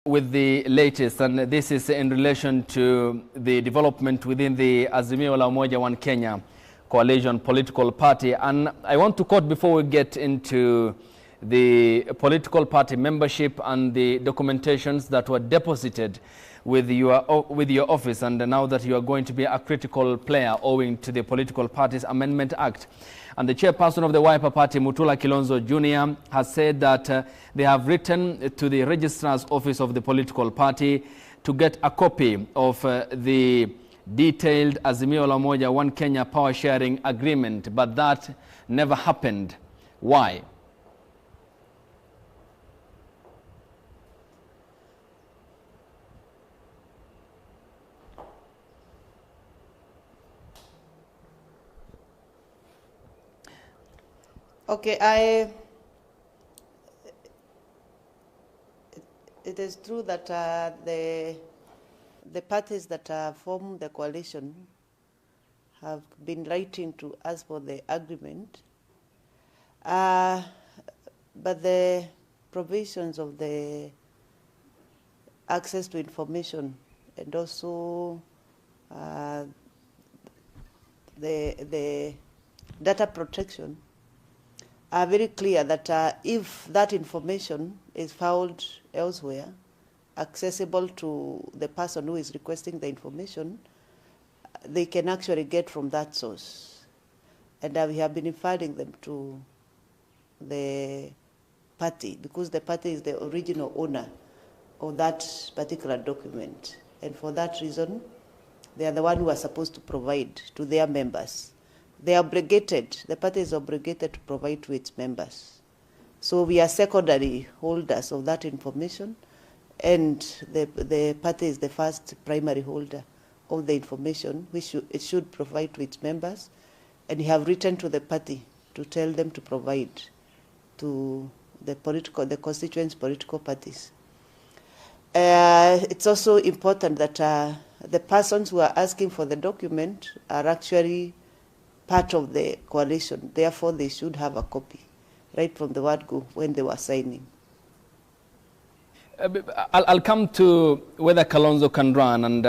With the latest, and this is in relation to the development within the Azimio la Umoja One Kenya coalition political party. And I want to quote before we get into the political party membership and the documentations that were deposited with your office, and now that you are going to be a critical player owing to the Political Parties Amendment Act. And the chairperson of the Wiper Party, Mutula Kalonzo Jr., has said that they have written to the Registrars office of the political party to get a copy of the detailed Azimio la Umoja One Kenya power sharing agreement, but that never happened. Why? Okay, it is true that the parties that form the coalition have been writing to us for the agreement, but the provisions of the access to information and also the data protection are very clear that if that information is found elsewhere, accessible to the person who is requesting the information, they can actually get from that source. And we have been referring them to the party because the party is the original owner of that particular document. And for that reason, they are the one who are supposed to provide to their members. They are obligated, the party is obligated to provide to its members. So we are secondary holders of that information, and the party is the first primary holder of the information which it should provide to its members, and we have written to the party to tell them to provide to the constituents political parties. It's also important that the persons who are asking for the document are actually part of the coalition. Therefore, they should have a copy right from the word go when they were signing. I'll come to whether Kalonzo can run and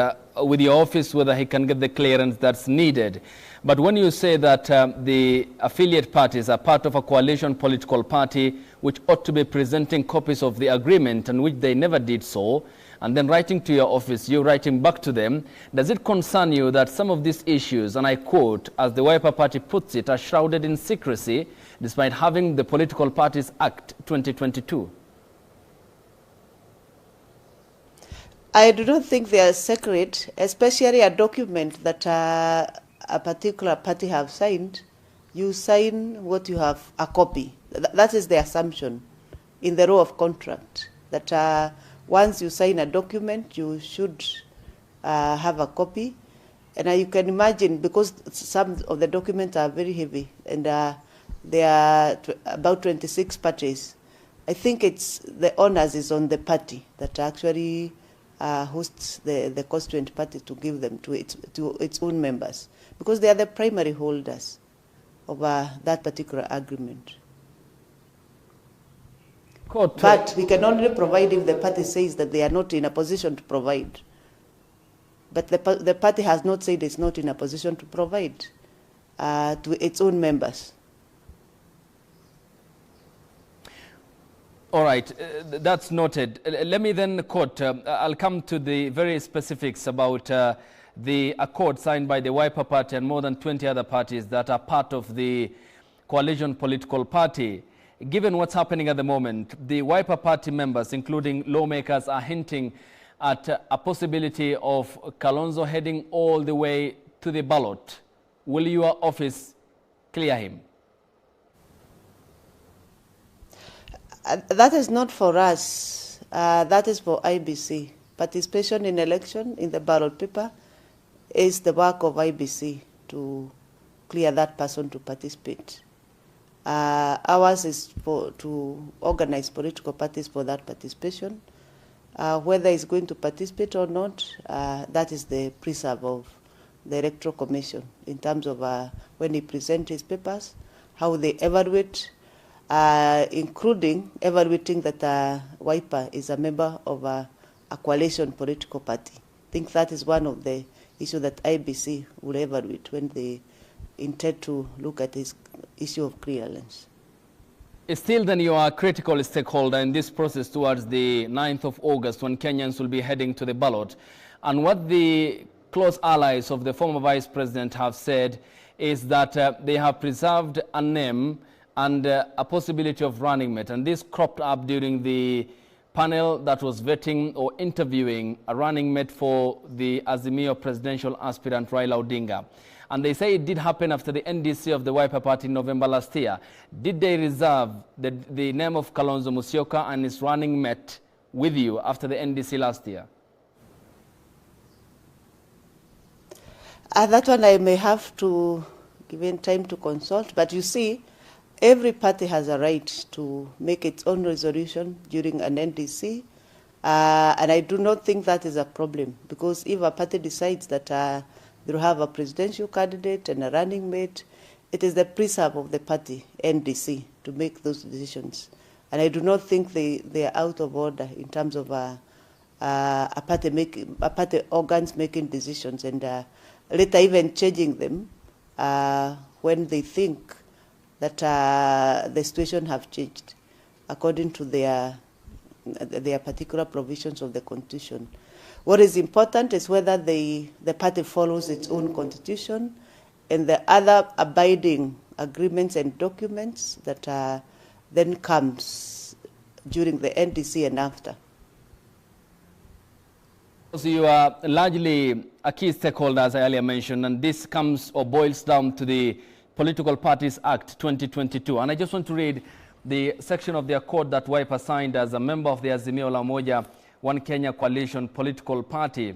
with your office whether he can get the clearance that's needed. But when you say that the affiliate parties are part of a coalition political party which ought to be presenting copies of the agreement and which they never did so, and then writing to your office, you writing back to them, does it concern you that some of these issues, and I quote, as the Wiper Party puts it, are shrouded in secrecy despite having the Political Parties Act 2022? I do not think they are secret, especially a document that a particular party have signed. You sign what you have a copy. That is the assumption in the law of contract, that once you sign a document, you should have a copy. And you can imagine, because some of the documents are very heavy, and there are about 26 parties, I think it's the onus is on the party that actually hosts the constituent party to give them to its own members, because they are the primary holders of that particular agreement. But we can only provide if the party says that they are not in a position to provide. But the party has not said it's not in a position to provide to its own members. All right, that's noted. Let me then quote, I'll come to the very specifics about the accord signed by the Wiper Party and more than 20 other parties that are part of the coalition political party. Given what's happening at the moment, the Wiper Party members, including lawmakers, are hinting at a possibility of Kalonzo heading all the way to the ballot. Will your office clear him? That is not for us. That is for IEBC. Participation in election in the ballot paper is the work of IEBC to clear that person to participate. Ours is to organize political parties for that participation. Whether he's going to participate or not, that is the preserve of the Electoral Commission in terms of when he presents his papers, how they evaluate, including evaluating that Wiper is a member of a coalition political party. I think that is one of the issues that IEBC will evaluate when they intend to look at this issue of clearance. Still, then, you are a critical stakeholder in this process towards the 9th of August when Kenyans will be heading to the ballot. And what the close allies of the former vice president have said is that they have preserved a name and a possibility of running mate. And this cropped up during the panel that was vetting or interviewing a running mate for the Azimio presidential aspirant Raila Odinga. And they say it did happen after the NDC of the Wiper Party in November last year. Did they reserve the name of Kalonzo Musyoka and his running mate with you after the NDC last year? That one I may have to give in time to consult. But you see, every party has a right to make its own resolution during an NDC. And I do not think that is a problem, because if a party decides that they will have a presidential candidate and a running mate, it is the preserve of the party, NDC, to make those decisions. And I do not think they are out of order in terms of a party organs making decisions and later even changing them when they think that the situation have changed according to their particular provisions of the Constitution. What is important is whether the party follows its own Constitution and the other abiding agreements and documents that then comes during the NDC and after. So you are largely a key stakeholder, as I earlier mentioned, and this comes or boils down to the Political Parties Act 2022. And I just want to read the section of the accord that Wiper signed as a member of the Azimio la Umoja One Kenya Coalition political party.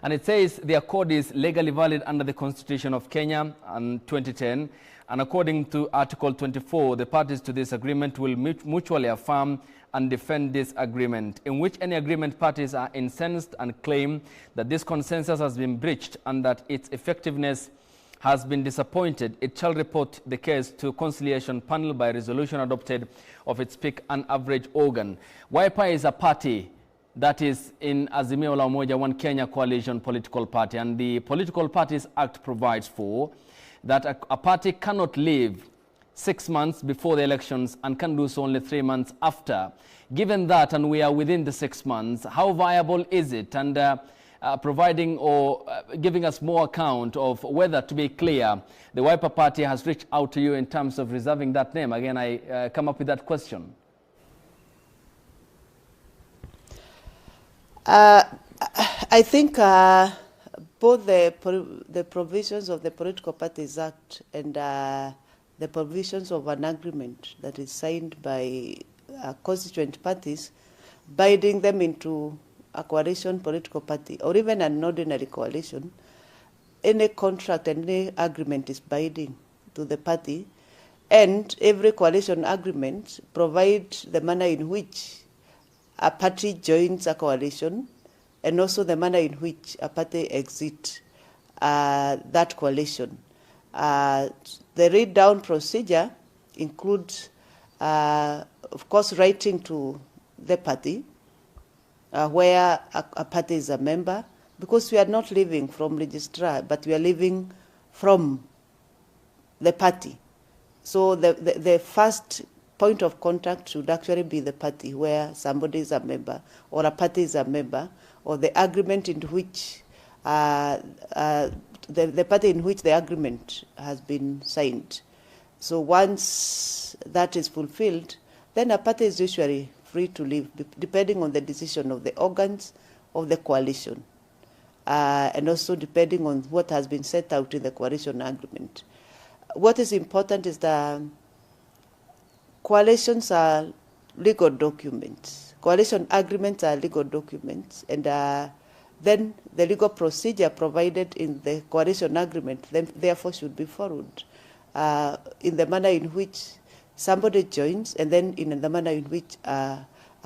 And it says the accord is legally valid under the Constitution of Kenya and 2010. And according to Article 24, the parties to this agreement will mutually affirm and defend this agreement, in which any agreement parties are incensed and claim that this consensus has been breached and that its effectiveness has been disappointed. It shall report the case to conciliation panel by resolution adopted of its peak and average organ. Wiper is a party that is in Azimio la Umoja One Kenya Coalition political party, and the Political Parties Act provides for that a party cannot leave 6 months before the elections and can do so only 3 months after. Given that, and we are within the 6 months, how viable is it? And providing or giving us more account of whether, to be clear, the Wiper Party has reached out to you in terms of reserving that name. Again, I come up with that question. I think both the provisions of the Political Parties Act and the provisions of an agreement that is signed by constituent parties, binding them into a coalition political party or even an ordinary coalition, any contract and any agreement is binding to the party, and every coalition agreement provides the manner in which a party joins a coalition and also the manner in which a party exits that coalition. The read-down procedure includes, of course, writing to the party where a party is a member, because we are not living from registrar, but we are living from the party. So the first point of contact should actually be the party where somebody is a member or a party is a member, or the agreement in which the party in which the agreement has been signed. So once that is fulfilled, then a party is usually free to leave, depending on the decision of the organs of the coalition, and also depending on what has been set out in the coalition agreement. What is important is that coalitions are legal documents. Coalition agreements are legal documents, and then the legal procedure provided in the coalition agreement therefore should be followed in the manner in which somebody joins, and then in the manner in which a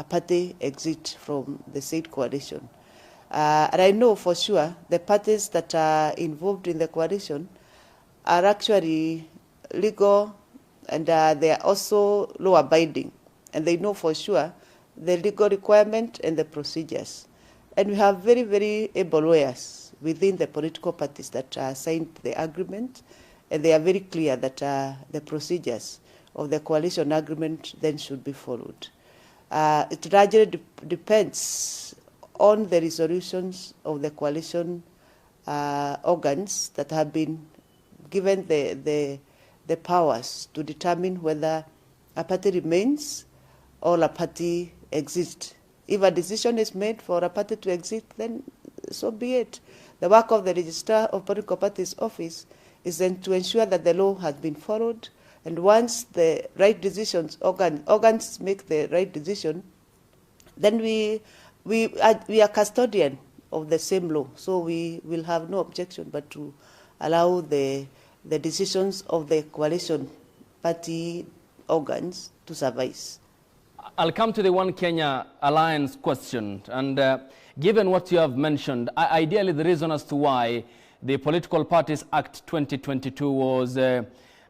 party exits from the said coalition. And I know for sure the parties that are involved in the coalition are actually legal, and they are also law-abiding, and they know for sure the legal requirement and the procedures. And we have very, very able lawyers within the political parties that signed the agreement, and they are very clear that the procedures of the coalition agreement then should be followed. It largely depends on the resolutions of the coalition organs that have been given the powers to determine whether a party remains or a party exists. If a decision is made for a party to exist, then so be it. The work of the Registrar of Political Parties Office is then to ensure that the law has been followed, and once the right decisions, organs make the right decision, then we are custodian of the same law. So we will have no objection but to allow the decisions of the coalition party organs to suffice. I'll come to the One Kenya Alliance question. And given what you have mentioned, ideally the reason as to why the Political Parties Act 2022 was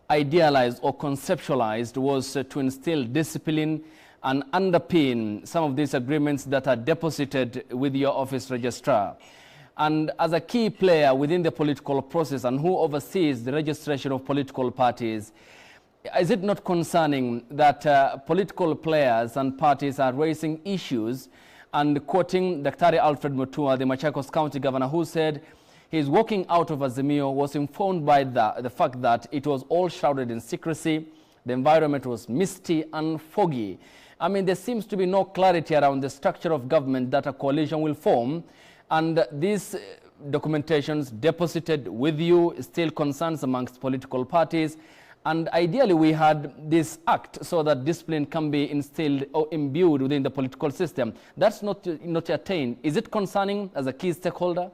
idealized or conceptualized was to instill discipline and underpin some of these agreements that are deposited with your office registrar. And as a key player within the political process and who oversees the registration of political parties, is it not concerning that political players and parties are raising issues? And quoting Dr. Alfred Mutua, the Machakos County Governor, who said his walking out of Azimio was informed by the fact that it was all shrouded in secrecy, the environment was misty and foggy. I mean, there seems to be no clarity around the structure of government that a coalition will form, and these documentations deposited with you still concerns amongst political parties. And ideally, we had this act so that discipline can be instilled or imbued within the political system. That's not attained. Is it concerning as a key stakeholder?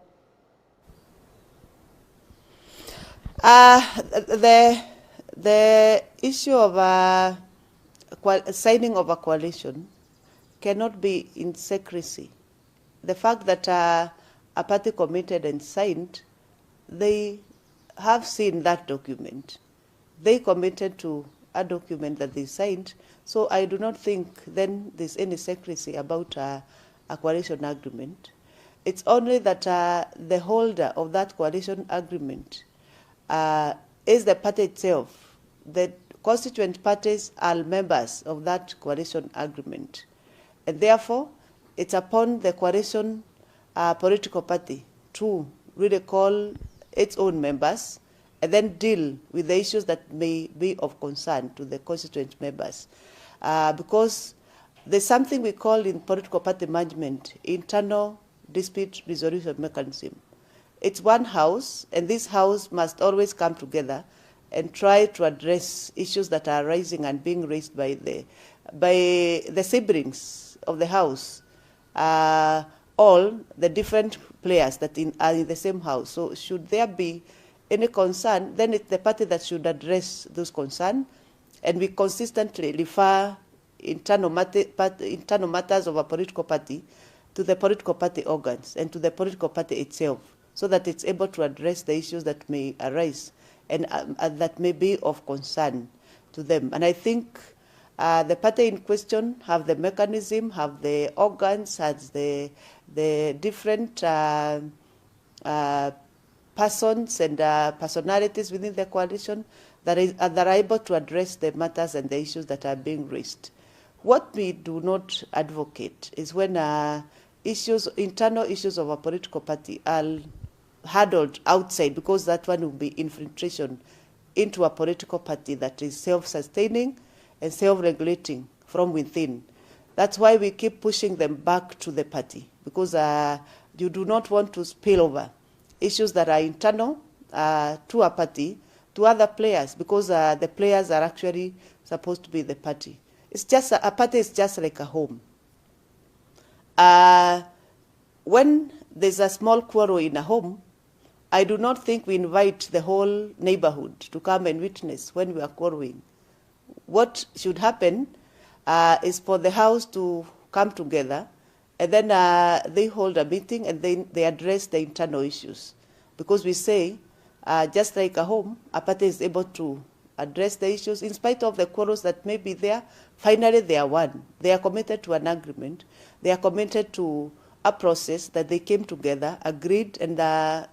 The issue of signing of a coalition cannot be in secrecy. The fact that a party committed and signed, they have seen that document. They committed to a document that they signed, so I do not think then there's any secrecy about a coalition agreement. It's only that the holder of that coalition agreement is the party itself. The constituent parties are members of that coalition agreement, and therefore it's upon the coalition political party to really call its own members and then deal with the issues that may be of concern to the constituent members. Because there's something we call in political party management, internal dispute resolution mechanism. It's one house, and this house must always come together and try to address issues that are rising and being raised by the siblings of the house, all the different players that are in the same house. So should there be any concern, then it's the party that should address those concerns, and we consistently refer internal matters of a political party to the political party organs and to the political party itself, so that it's able to address the issues that may arise and that may be of concern to them. And I think the party in question have the mechanism, have the organs, has the different persons and personalities within the coalition that are able to address the matters and the issues that are being raised. What we do not advocate is when internal issues of a political party are handled outside, because that one will be infiltration into a political party that is self-sustaining and self-regulating from within. That's why we keep pushing them back to the party, because you do not want to spill over issues that are internal to a party to other players, because the players are actually supposed to be the party. It's just a party is just like a home. When there's a small quarrel in a home, I do not think we invite the whole neighborhood to come and witness when we are quarreling. What should happen is for the house to come together, and then they hold a meeting and then they address the internal issues. Because we say, just like a home, a party is able to address the issues. In spite of the quarrels that may be there, finally they are one. They are committed to an agreement. They are committed to a process that they came together, agreed, and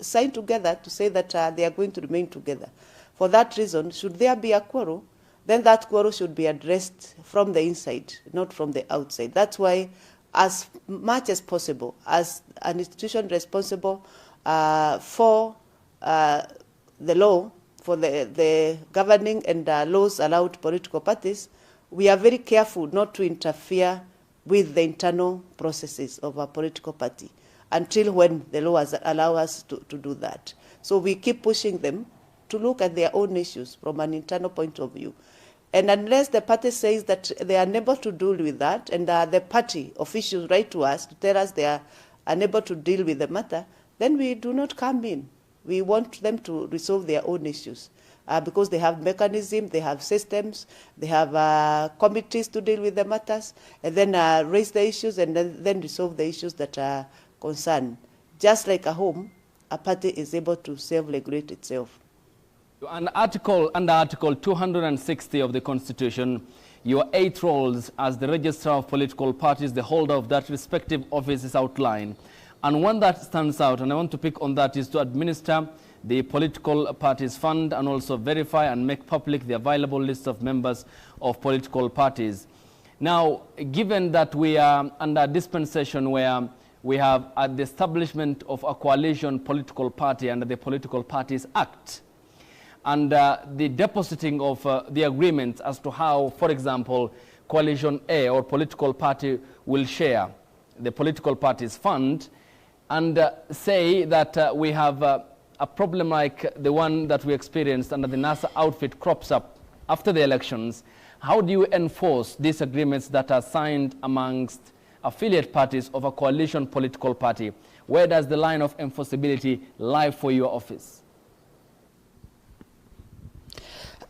signed together to say that they are going to remain together. For that reason, should there be a quarrel, then that quarrel should be addressed from the inside, not from the outside. That's why, as much as possible, as an institution responsible for the law, for the governing and laws allowed political parties, we are very careful not to interfere with the internal processes of a political party until when the laws allow us to do that. So we keep pushing them to look at their own issues from an internal point of view. And unless the party says that they are unable to deal with that, and the party officials write to us to tell us they are unable to deal with the matter, then we do not come in. We want them to resolve their own issues because they have mechanisms, they have systems, they have committees to deal with the matters, and then raise the issues and then resolve the issues that are concerned. Just like a home, a party is able to self-regulate itself. Under Article 260 of the Constitution, your 8 roles as the Registrar of Political Parties, the holder of that respective office, is outlined. And one that stands out, and I want to pick on that, is to administer the political parties fund and also verify and make public the available list of members of political parties. Now, given that we are under a dispensation where we have the establishment of a coalition political party under the Political Parties Act, and the depositing of the agreements as to how, for example, Coalition A or political party will share the political parties fund, and say that we have a problem like the one that we experienced under the NASA outfit crops up after the elections. How do you enforce these agreements that are signed amongst affiliate parties of a coalition political party? Where does the line of enforceability lie for your office?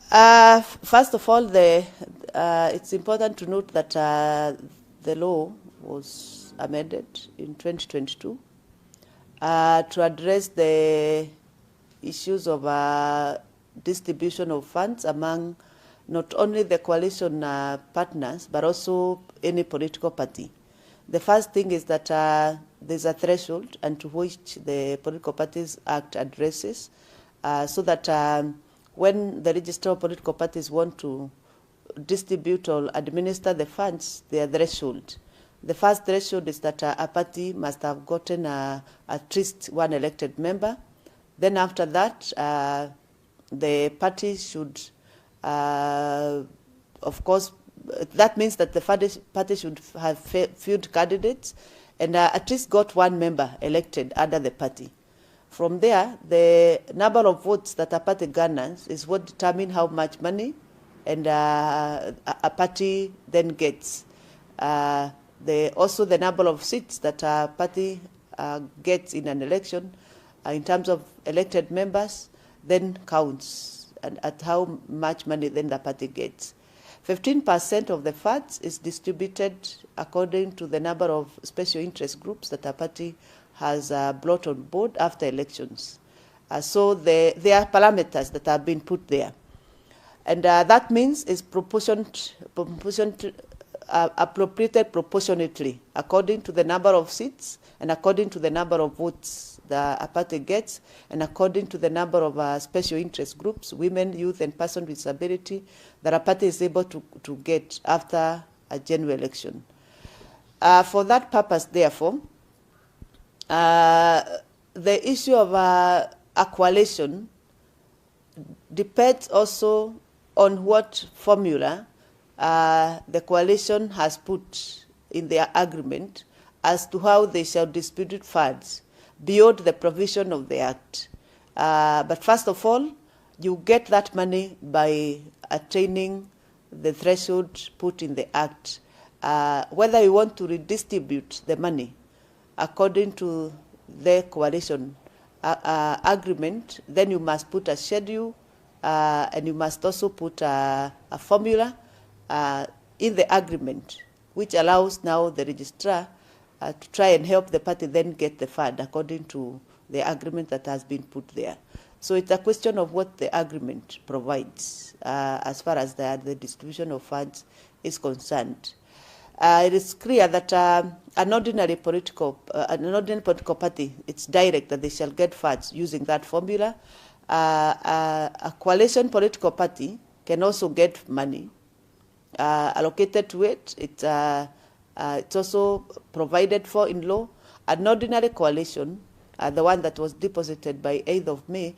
First of all, it's important to note that the law was amended in 2022 to address the issues of distribution of funds among not only the coalition partners, but also any political party. The first thing is that there's a threshold and to which the Political Parties Act addresses, so that when the Registrar of Political Parties want to distribute or administer the funds, their threshold. The first threshold is that a party must have gotten at least one elected member. Then after that, the party should, of course, that means that the party should have field candidates and at least got one member elected under the party. From there, the number of votes that a party garners is what determines how much money and a party then gets. Also the number of seats that a party gets in an election in terms of elected members then counts at how much money then the party gets. 15% of the funds is distributed according to the number of special interest groups that a party has brought on board after elections. So there are parameters that have been put there. And that means it's appropriated proportionately according to the number of seats and according to the number of votes that a party gets and according to the number of special interest groups, women, youth, and persons with disability that a party is able to get after a general election. For that purpose, therefore, the issue of a coalition depends also on what formula the coalition has put in their agreement as to how they shall distribute funds beyond the provision of the Act. But first of all, you get that money by attaining the threshold put in the Act. Whether you want to redistribute the money according to the coalition agreement, then you must put a schedule and you must also put a formula in the agreement, which allows now the registrar to try and help the party then get the fund according to the agreement that has been put there. So it's a question of what the agreement provides as far as the distribution of funds is concerned. It is clear that an ordinary political party, it's direct that they shall get funds using that formula. A coalition political party can also get money allocated to it. It's also provided for in law. An ordinary coalition, the one that was deposited by 8th of May,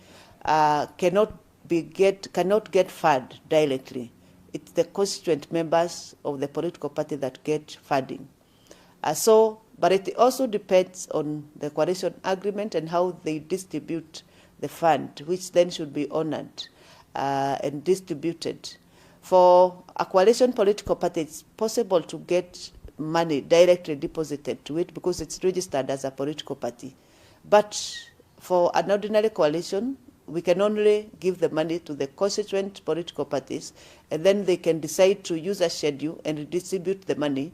cannot get fund directly. It's the constituent members of the political party that get funding. But it also depends on the coalition agreement and how they distribute the fund, which then should be honored and distributed. For a coalition political party, it's possible to get money directly deposited to it because it's registered as a political party. But for an ordinary coalition, we can only give the money to the constituent political parties, and then they can decide to use a schedule and redistribute the money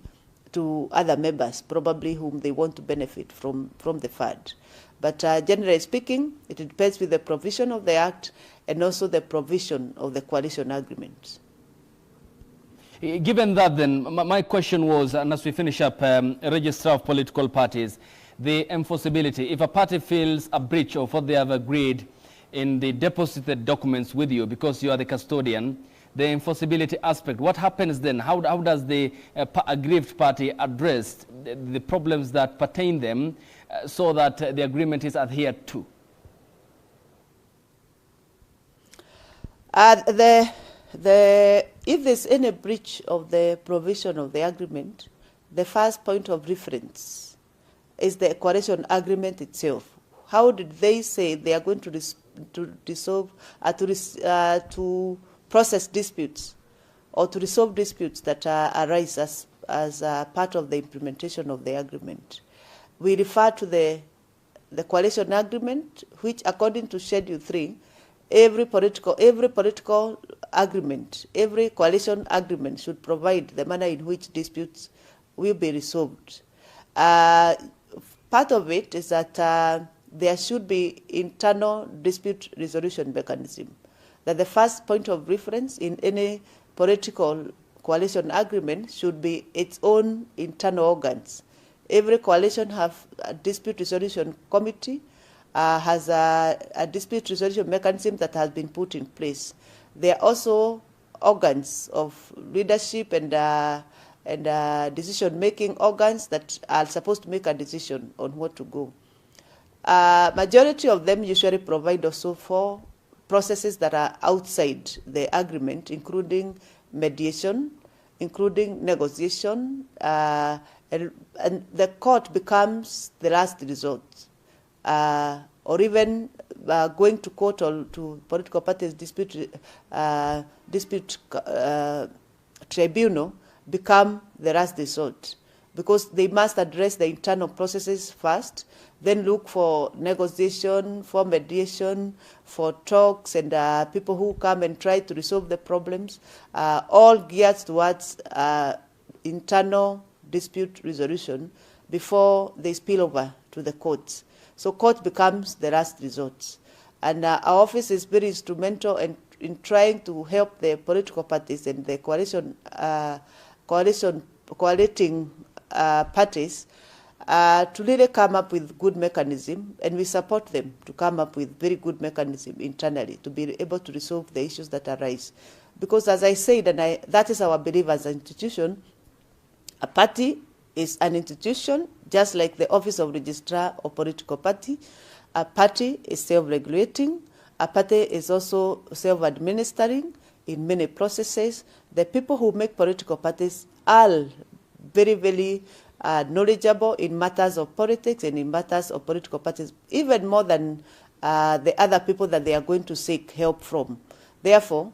to other members, probably whom they want to benefit from the fund. But generally speaking, it depends with the provision of the Act and also the provision of the coalition agreement. Given that, then, my question was, and as we finish up, Registrar of Political Parties, the enforceability. If a party feels a breach of what they have agreed in the deposited documents with you, because you are the custodian, the enforceability aspect, what happens then? How does the aggrieved party address the problems that pertain them so that the agreement is adhered to? If there's any breach of the provision of the agreement, the first point of reference is the coalition agreement itself. How did they say they are going to process disputes or to resolve disputes that arise as part of the implementation of the agreement? We refer to the coalition agreement, which according to Schedule 3, every political agreement, every coalition agreement should provide the manner in which disputes will be resolved. Part of it is that there should be internal dispute resolution mechanism. That the first point of reference in any political coalition agreement should be its own internal organs. Every coalition have a dispute resolution committee, has a dispute resolution mechanism that has been put in place. There are also organs of leadership and decision-making organs that are supposed to make a decision on what to go. Majority of them usually provide also for processes that are outside the agreement, including mediation, including negotiation, and the court becomes the last resort. Or even going to court or to political parties dispute tribunal become the last resort, because they must address the internal processes first, then look for negotiation, for mediation, for talks, and people who come and try to resolve the problems, all geared towards internal dispute resolution before they spill over to the courts. So court becomes the last resort. And our office is very instrumental in trying to help the political parties and the coaliting parties to really come up with good mechanism, and we support them to come up with very good mechanism internally to be able to resolve the issues that arise. Because as I said, and that is our belief as an institution, a party is an institution, just like the Office of Registrar of Political Party. A party is self-regulating. A party is also self-administering in many processes. The people who make political parties are very, very knowledgeable in matters of politics and in matters of political parties, even more than the other people that they are going to seek help from. Therefore,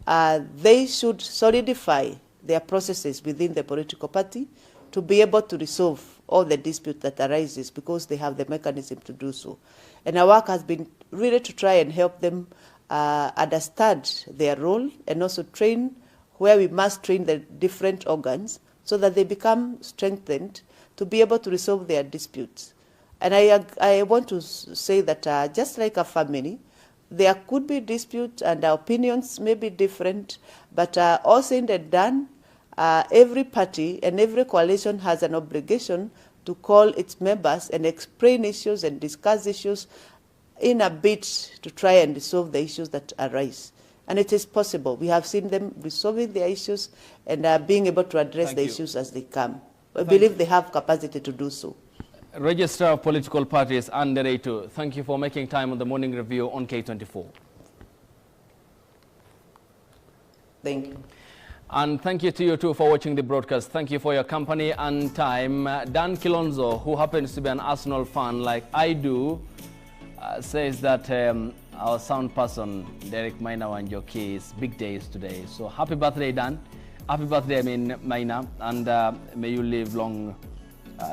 they should solidify their processes within the political party to be able to resolve all the dispute that arises, because they have the mechanism to do so. And our work has been really to try and help them understand their role, and also train where we must train the different organs so that they become strengthened to be able to resolve their disputes. And I want to say that just like a family, there could be disputes and our opinions may be different, but all said and done, every party and every coalition has an obligation to call its members and explain issues and discuss issues in a bid to try and resolve the issues that arise. And it is possible. We have seen them resolving their issues and being able to address the issues as they come. I believe they have capacity to do so. Registrar of Political Parties, Anne Ndereitu, thank you for making time on the Morning Review on K24. Thank you. And thank you to you too for watching the broadcast. Thank you for your company and time. Dan Kalonzo, who happens to be an Arsenal fan like I do, says that our sound person, Derek Maina Wanjoki, is big days today. So happy birthday, Dan. Happy birthday, Maina. And may you live long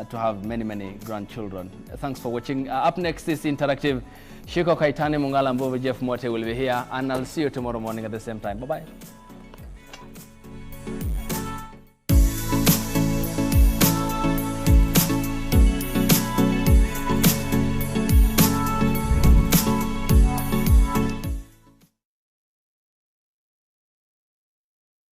to have many, many grandchildren. Thanks for watching. Up next is Interactive. Shiko Kaitani Mungala Mbovu Jeff Mote will be here. And I'll see you tomorrow morning at the same time. Bye-bye.